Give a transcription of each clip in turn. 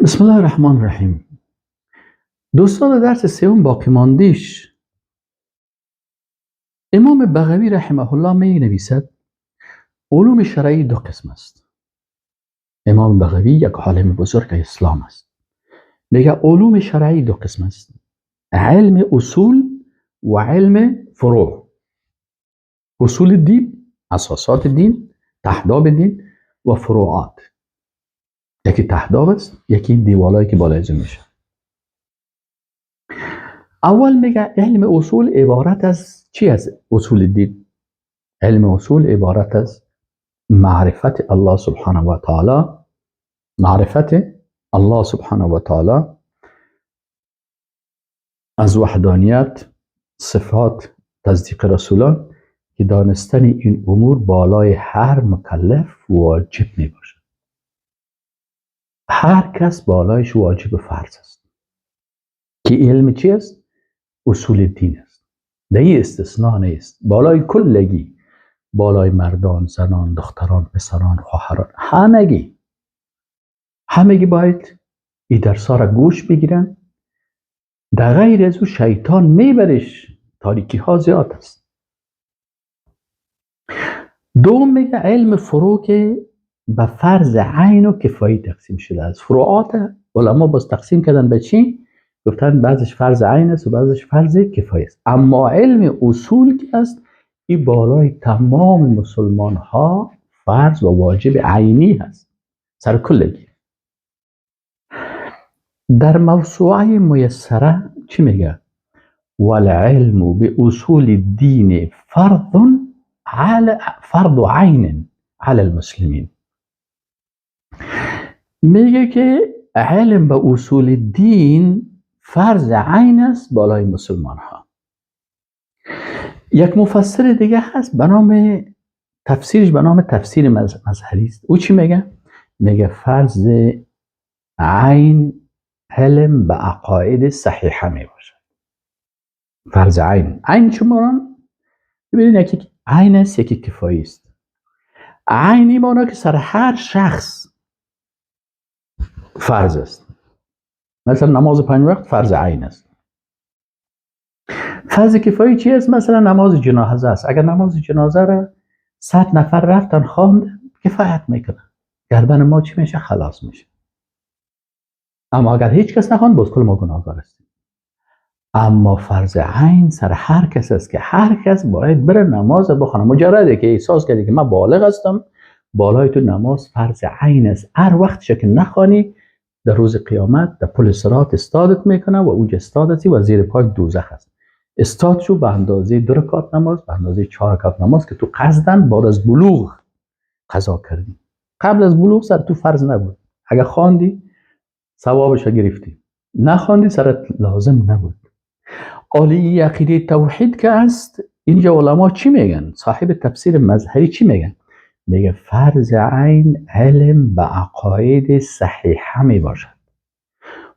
بسم الله الرحمن الرحیم. دوستان درس سوم باقی ماندیش امام بغوی رحمه الله می نویسد علوم شرعی دو قسم است. امام بغوی یک عالم بزرگ اسلام است. میگه علوم شرعی دو قسم است: علم اصول و علم فروع. اصول دین، اساسات دین، تهداب دین و فروعات. یکی تهداب است، یکی دیوالایی که بالای زمین میشه. اول میگه علم اصول عبارت از چی است؟ اصول دین، علم اصول عبارت از معرفت الله سبحانه و تعالی، معرفت الله سبحانه و تعالی از وحدانیت، صفات، تصدیق رسولان، که دانستن این امور بالای هر مکلف واجب می باشد. هر کس بالایش واجب فرض است. که علم چی است؟ اصول دین است. دیگه استثناء نیست. بالای کلگی، بالای مردان، زنان، دختران، پسران، خواهران، همگی باید این درسا را گوش بگیرن. در غیر از او شیطان میبرش، تاریکی ها زیاد است. دوم میگه علم فروع که به فرض عین و کفایی تقسیم شده است. فروعات علما باز تقسیم کردن به چی؟ گفتن بعضش فرض عین است و بعضش فرض کفایی است. اما علم اصول که است، این بالای تمام مسلمان ها فرض و واجب عینی هست، سر کلگی. در موسوعه میسره چی میگه؟ والعلم باصول الدین فرض عین علی المسلمین. میگه که علم به اصول دین فرض عین است بالای مسلمان ها. یک مفسر دیگه هست به نام تفسیرش به نام تفسیر مظهری است. او چی میگه؟ میگه فرض عین علم به عقاید صحیحه میباشه. فرض عین چون ببینید، یکی عین است، یکی کفایی است. عینی مانا که سر هر شخص فرض است. مثلا نماز 5 وقت فرض عین است. فرض کفایی چی است؟ مثلا نماز جنازه است. اگر نماز جنازه را 100 نفر رفتن خواند، کفایت میکنه. گردن ما چی میشه؟ خلاص میشه. اما اگر هیچ کس نخواند، باز کل ما گناهکار هستیم. اما فرض عین سر هر کس است که هر کس باید بره نماز بخونه. مجرده که احساس کردی که من بالغ هستم، بالای تو نماز فرض عین است. هر وقتش که نخوانی، در روز قیامت در پل صراط استادت میکنه و اوج استادتی و زیر پای دوزخ است. استاد شو به اندازه 2 رکعت نماز، به اندازه 4 رکعت نماز که تو قصدن بعد از بلوغ قضا کردی. قبل از بلوغ سر تو فرض نبود. اگر خواندی ثوابش گرفتی، نخواندی سرت لازم نبود. عالی عقیده توحید که است، اینجا علما چی میگن؟ صاحب تفسیر مظهری چی میگن؟ میگه فرض عین علم به عقاید صحیحه می باشد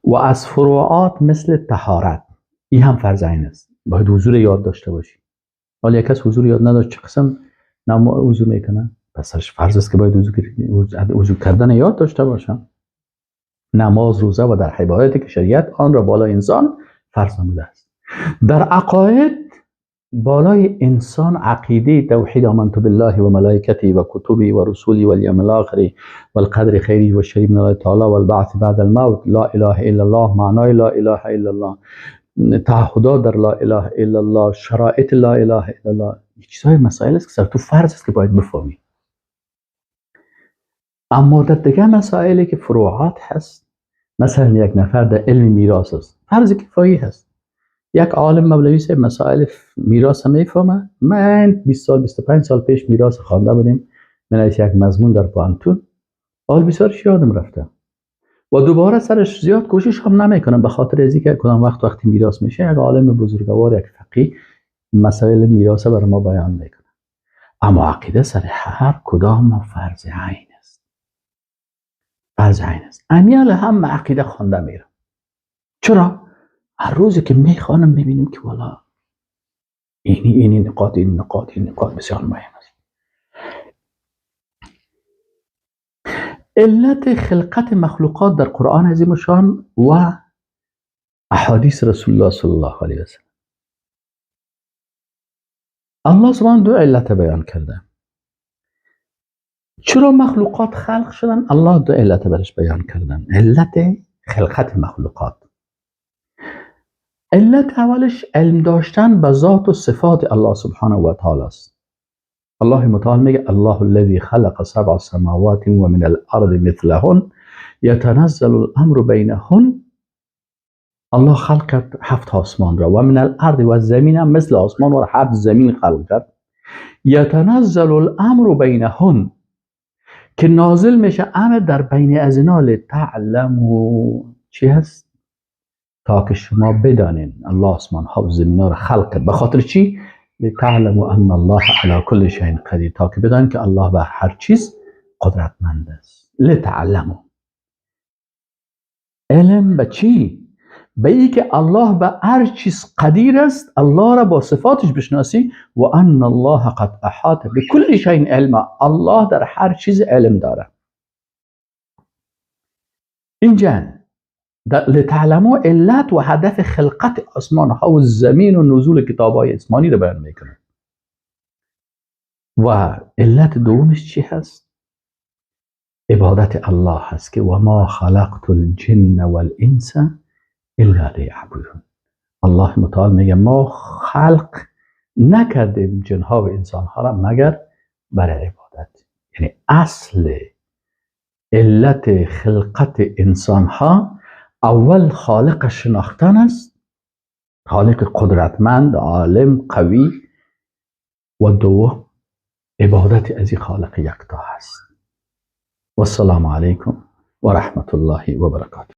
و از فروعات مثل طهارت، این هم فرض عین است. باید حضور یاد داشته باشی. حالا یک کس حضور یاد نداشت، چه قسم وضو میکنه؟ پس سرش فرض است که باید وضو کردن یاد داشته باشم. نماز، روزه و در عباداتی که شریعت آن را بالای انسان فرض نموده است. در عقاید بالای انسان عقیده توحید، آمنت بالله و ملائکته و کتبه و رسوله و الیوم الاخر و القدر خیره و شری من الله تعالی و البعث بعد الموت، لا اله الا الله، معنای لا اله الا الله، تعهدات در لا اله الا الله، شرایط لا اله الا الله. این چیزهای مسائل است که سر تو فرض است که باید بفهمی. اما در دیگه مسائلی که فروعات هست، مثلا یک نفر در علم میراث است، فرض کفایی هست. یک عالم مولوی صاحب مسائل میراث میفهمه. من 20 سال 25 سال پیش میراث خوانده بودیم، من از یک مضمون در پانتون، حال بسیارش یادم رفته و دوباره سرش زیاد کوشش هم نمیکنم، به خاطر از اینکه کدام وقتی میراث میشه یک عالم بزرگوار، یک فقیه مسائل میراث بر ما بیان میکنه. اما عقیده سر هر کدام فرض عین است. فرض عین است. امیال هم عقیده خوانده میرم. چرا؟ هر روزی که میخوانم میبینیم که والا این نقاط بسیار مهم است. علت خلقت مخلوقات در قرآن عظیم شان و احادیث رسول الله صلی الله علیه وسلم. الله سبحانه دو علت بیان کرده. چرا مخلوقات خلق شدن؟ الله دو علت برش بیان کردن. علت خلقت مخلوقات، علت اولش علم داشتن به ذات و صفات الله سبحانه و تعالی است. الله متعال میگه الله الذي خلق سبع سماوات و من الارض مثلهن يتنزل الامر بینهن. الله خلق کرد 7 آسمان را و من الارض و زمین هم مثل آسمان و 7 زمین خلق کرد. يتنزل الامر بینهن که نازل میشه امر در بین از اینا لتعلموا چی هست؟ تا که شما بدانین الله آسمان ها و زمین ها را خلق کرد. به خاطر چی؟ لتعلموا ان الله على كل شيء قدیر، تا که بدانین که الله بر هر چیز قدرتمند است. لتعلموا علم به چی؟ به ای که الله به هر چیز قدیر است، الله را با صفاتش بشناسی. و ان الله قد احاط بكل شيء علما، الله در هر چیز علم داره. اینجا لتعلموا علت و هدف خلقت آسمان ها و زمین و نزول کتاب های آسمانی رو بیان میکنه. و علت دومش چی هست؟ عبادت الله هست که و ما خلقت الجن والانس الا لیعبدون. الله متعال میگه ما خلق نکردیم جنها و انسان ها را مگر برای عبادت. یعنی اصل علت خلقت انسان ها اول خالق شناختن است، خالق قدرتمند، عالم، قوی، و دو عبادت از این خالق یکتا هست. و السلام علیکم و رحمت الله و برکاته.